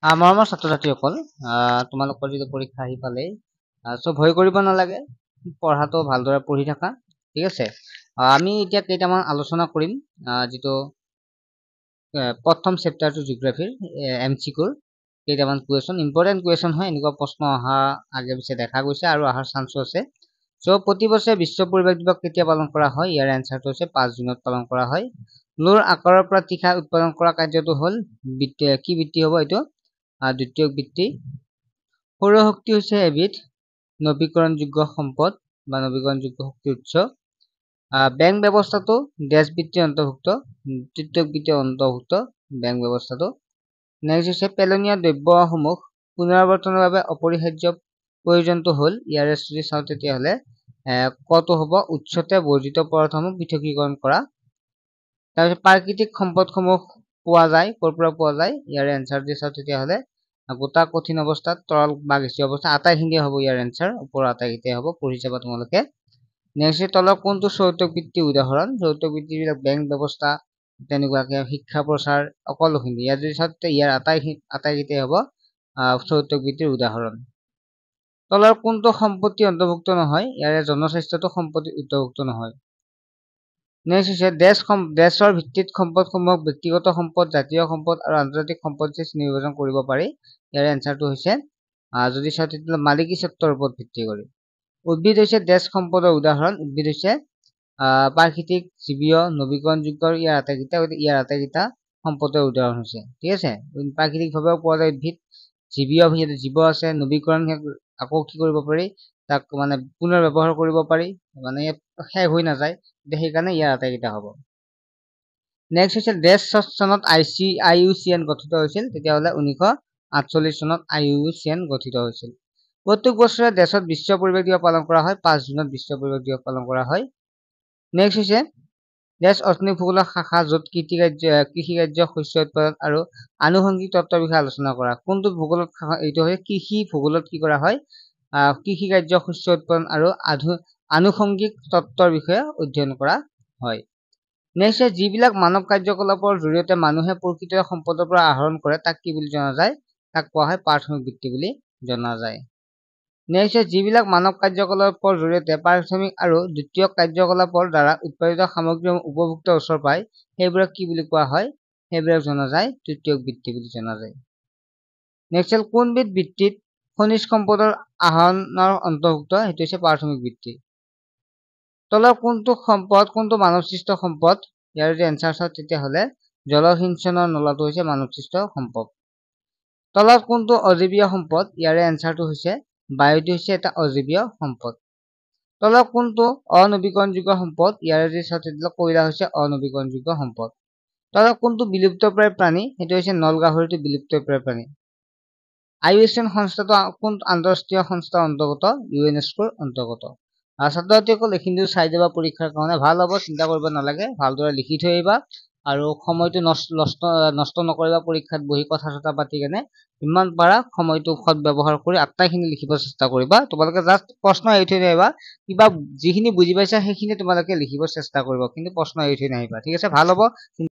মৰমৰ ছাত্ৰ ছাত্ৰীসকল, তোমালোকৰ যিটো পৰীক্ষা আহি পালেই, ভয় কৰিব নালাগে। পঢ়াটো ভালদৰে পঢ়ি থাকা, ঠিক আছে। আমি এতিয়া কেইটামান আলোচনা কৰিম, যিটো প্ৰথম চেপ্টাৰটো জিঅ'গ্ৰাফিৰ MCQৰ কেইটামান কুৱেশ্যন, ইম্পৰ্টেণ্ট কুৱেশ্যন হয়। এনেকুৱা প্ৰশ্ন অহা আগে পিছে দেখা গৈছে আৰু অহাৰ চান্সো আছে। প্ৰতি বছৰে বিশ্ব পৰিৱেশ দিৱস কেতিয়া পালন কৰা হয়? ইয়াৰ এনচাৰটো হৈছে 5 জুনত পালন কৰা হয়। লোৰ আকাৰৰ পৰা তীখা উৎপাদন কৰা কাৰ্যটো হ'ল কি বৃত্তি হ'ব? এইটো দ্বিতীয়ক বৃত্তি। সৌৰশক্তি হৈছে এবিধ নৱীকৰণযোগ্য সম্পদ বা নৱীকৰণযোগ্য শক্তিৰ উৎস। বেংক ব্যৱস্থাটো ডেছ বৃত্তিৰ অন্তৰ্ভুক্ত, তৃতীয়ক বৃত্তিৰ অন্তৰ্ভুক্ত বেংক ব্যৱস্থাটো। নেক্সট হৈছে পেলনীয়া দ্ৰব্যসমূহ পুনৰাবৰ্তনৰ বাবে অপৰিহাৰ্য প্ৰয়োজনটো হ'ল, ইয়াৰে যদি চাওঁ তেতিয়াহ'লে কত হ'ব? উৎসতে বৰ্জিত পদাৰ্থসমূহ পৃথকীকৰণ কৰা। তাৰপিছত প্ৰাকৃতিক সম্পদসমূহ পোৱা যায়, ক'ৰ পৰা পোৱা যায়? ইয়াৰে এনচাৰ যদি চাওঁ তেতিয়াহ'লে গোটা কঠিন অৱস্থাত, তৰল বা গেছীয় অৱস্থা, আটাইখিনিয়ে হ'ব ইয়াৰ এনচাৰ। ওপৰৰ আটাইকেইটাই হ'ব, পঢ়ি যাবা তোমালোকে। নেক্সট তলৰ কোনটো চৌদ্যোগ বৃত্তিৰ উদাহৰণ? চৌদ্যোগ বৃত্তিবিলাক বেংক ব্যৱস্থা, তেনেকুৱাকে শিক্ষা প্ৰচাৰ, সকলোখিনি। ইয়াত যদি চাওঁ তেতিয়া ইয়াৰ আটাইকেইটাই হ'ব চৌদ্যোগ বৃত্তিৰ উদাহৰণ। তলৰ কোনটো সম্পত্তি অন্তৰ্ভুক্ত নহয়? ইয়াৰে জনস্বাস্থ্যটো সম্পত্তিত অন্তৰ্ভুক্ত নহয়। নেক্সট হৈছে দেশৰ ভিত্তিত সম্পদসমূহক ব্যক্তিগত সম্পদ, জাতীয় সম্পদ আৰু আন্তৰ্জাতিক সম্পদ হিচাপে শ্ৰেণীবিভাজন কৰিব পাৰি। ইয়াৰে এনচাৰটো হৈছে যদি চাওঁ তেতিয়াহ'লে মালিকী স্বত্বৰ ওপৰত ভিত্তি কৰি। উদ্ভিদ হৈছে দেশ সম্পদৰ উদাহৰণ। উদ্ভিদ হৈছে প্ৰাকৃতিক, জীৱীয়, নৱীকৰণযোগ্য, ইয়াৰ আটাইকেইটা সম্পদৰ উদাহৰণ হৈছে, ঠিক আছে। প্ৰাকৃতিকভাৱেও পোৱা যায় উদ্ভিদ, জীৱীয় জীৱ আছে, নৱীকৰণ আকৌ কি কৰিব পাৰি? তাক মানে পুনৰ ব্যৱহাৰ কৰিব পাৰি, মানে শেষ হৈ নাযায়, সেইকাৰণে ইয়াৰ আটাইকেইটা হ'ব। নেক্সট হৈছে দেশ চনত IUCN গঠিত হৈছিল, তেতিয়াহ'লে 1948 চনত IUCN গঠিত হৈছিল। প্ৰত্যেক বছৰে দেশত বিশ্ব পৰিৱেশ দিৱস পালন কৰা হয়, 5 জুনত বিশ্ব পৰিৱেশ দিৱস পালন কৰা হয়। নেক্সট হৈছে দেশ অৰ্থনৈতিক ভূগোলৰ শাখা, য'ত কৃষিকাৰ্য, শস্য উৎপাদন আৰু আনুষংগিক তত্ত্বৰ বিষয়ে আলোচনা কৰা। কোনটো ভূগোলত এইটো হয়? কৃষি ভূগোলত কি কৰা হয়? কৃষিকাৰ্য, শস্য উৎপাদন আৰু আনুষংগিক তত্ত্বৰ বিষয়ে অধ্যয়ন কৰা হয়। নেক্সট যিবিলাক মানৱ কাৰ্যকলাপৰ জৰিয়তে মানুহে প্ৰকৃতিৰ সম্পদৰ পৰা আহৰণ কৰে, তাক কি বুলি জনা যায়? তাক কোৱা হয় প্ৰাথমিক বৃত্তি বুলি জনা যায়। নেক্সট যিবিলাক মানৱ কাৰ্যকলাপৰ জৰিয়তে প্ৰাথমিক আৰু দ্বিতীয়ক কাৰ্যকলাপৰ দ্বাৰা উৎপাদিত সামগ্ৰীসমূহ উপভোক্তাৰ ওচৰ পায়, সেইবোৰক কি বুলি কোৱা হয়? সেইবোৰক জনা যায় তৃতীয়ক বৃত্তি বুলি জনা যায়। নেক্সট কোনবিধ বৃত্তিত খনিজ সম্পদৰ আহৰণৰ অন্তৰ্ভুক্ত? সেইটো হৈছে প্ৰাথমিক বৃত্তি। তলৰ কোনটো মানৱসৃষ্ট সম্পদ? ইয়াৰ যদি এনচাৰ চাওঁ তেতিয়াহ'লে জলসিঞ্চনৰ নলাটো হৈছে মানৱসৃষ্ট সম্পদ। তলত কোনটো অজীৱীয় সম্পদ? ইয়াৰে এনচাৰটো হৈছে বায়ুটো হৈছে এটা অজীৱীয় সম্পদ। তলৰ কোনটো অনৱীকৰণযোগ্য সম্পদ? ইয়াৰে যদি চাওঁ তেতিয়াহ'লে কয়লা হৈছে অনৱীকৰণযোগ্য সম্পদ। তলৰ কোনটো বিলুপ্তপ্ৰায় প্ৰাণী? সেইটো হৈছে নল গাহৰিটো বিলুপ্তপ্ৰায় প্ৰাণী। IUCN সংস্থাটো কোন আন্তঃৰাষ্ট্ৰীয় সংস্থাৰ অন্তৰ্গত? UNESCOৰ অন্তৰ্গত। ছাত্ৰ ছাত্ৰীসকল এইখিনি চাই যাবা পৰীক্ষাৰ কাৰণে, ভাল হ'ব, চিন্তা কৰিব নালাগে, ভালদৰে লিখি থৈ আহিবা আৰু সময়টো নষ্ট নকৰিবা। পৰীক্ষাত বহি কথা চথা পাতি কেনে যিমান পাৰা সময়টো সৎ ব্যৱহাৰ কৰি আটাইখিনি লিখিব চেষ্টা কৰিবা। তোমালোকে জাষ্ট প্ৰশ্ন এৰি থৈ নাহিবা, কিবা যিখিনি বুজি পাইছা সেইখিনি তোমালোকে লিখিব চেষ্টা কৰিবা, কিন্তু প্ৰশ্ন এৰি থৈ নাহিবা, ঠিক আছে। ভাল হ'ব।